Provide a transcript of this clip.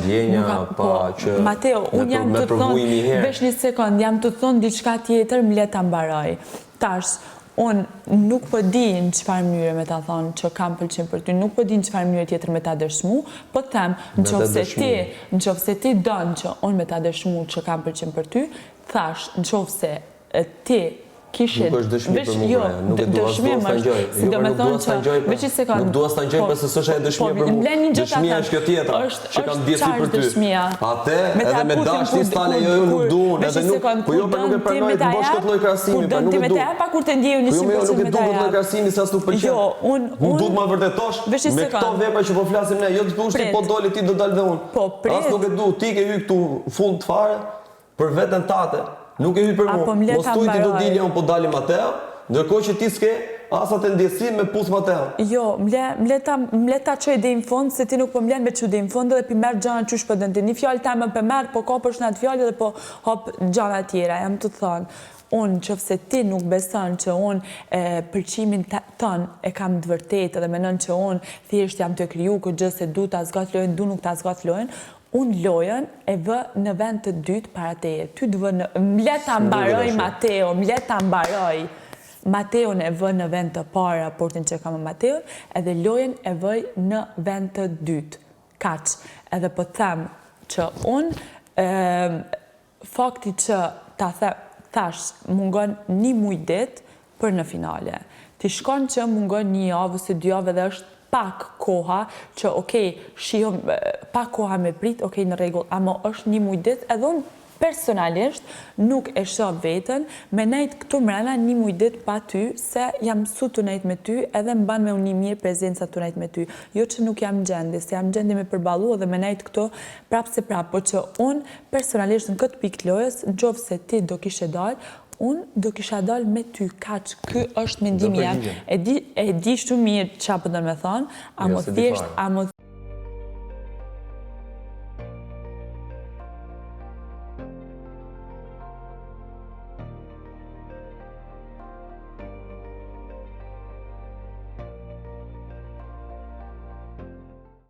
ndjenja, pa që Mateo, unë jam të thonë, vesh një sekond, jam të thonë diçka tjetër, më le ta mbaroj. Tash, unë nuk po di në çfarë mënyre me ta thonë që kam pëlqim për ty, nuk po di në çfarë mënyre tjetër me ta dëshmu, po them, nëse ti don që unë me ta dëshmu që kam pëlqim për ty, thash, nëse ti kishe... Nuk është dëshmi për mu, Braja, nuk e dua s'ta ngjoj. Nuk dua s'ta ngjoj, përse s'është e dëshmi për mu. Dëshmia është kjo tjetra, që kam ndjesi për ty. Ate, edhe me dash ti stale, jo, nuk duan, edhe nuk, po jo për nuk e pranoj të bosh këtë lloj krahasimi, po nuk e du. Pa kur të ndjej 100% Po jo, nuk e du këtë lloj krahasimi, se as nuk pëlqen. Jo, unë duhet ma vërtetosh me këto vepra që po flasim ne, jo të thush ti po doli ti do dal dhe unë. As nuk e du, ti ke hyrë këtu fund fare për veten tate. Nuk e hy për mu, mos tuj ti do dilja unë po dalim Mateo, ndërkohë që ti s'ke asat e ndjesim me pus Mateo. Jo, mle ta qoj dhe në fond, se ti nuk po mlen me që dhe në fond dhe pi merë gjana qysh për dëndi. Një fjallë ta më për merë, po ka për shnat fjallë dhe po hop gjana tjera, jam të thonë. Unë qëfëse ti nuk beson që unë përqimin tënë e kam të vërtet dhe menon që unë thjesht jam të kriju këtë gjë se du të azgat lojën, du nuk të azgat lojën, unë lojën e vë në vend të dytë para teje. Ty të vë në... Mleta mbaroj, Mateo, mleta mbaroj. Mateon e vë në vend të parë raportin që kam me Mateon, edhe lojën e vëj në vend të dytë. Kaq. Edhe po them që unë, fakti që ta thash, mungon një muj dit për në finale. Ti shkon që mungon një javë ose 2 javë dhe është pak koha që shihom pak koha me prit, në rregull, ama është një muj dit, edhe unë personalisht nuk e shoh veten me nejt këtu mrena një muj dit pa ty, se jam su të nejt me ty edhe mban me unë një mirë prezenca të nejt me ty. Jo që nuk jam gjendi, se jam gjendi me përballu edhe me nejt këtu prap se prap, po që unë personalisht në këtë pikë lojës, në qoftë se ti do kishe dalë, unë do kisha dalë me ty kaq, ky është mendimi jam. E di shumë mirë çfarë po do të më thonë, amo thjesht,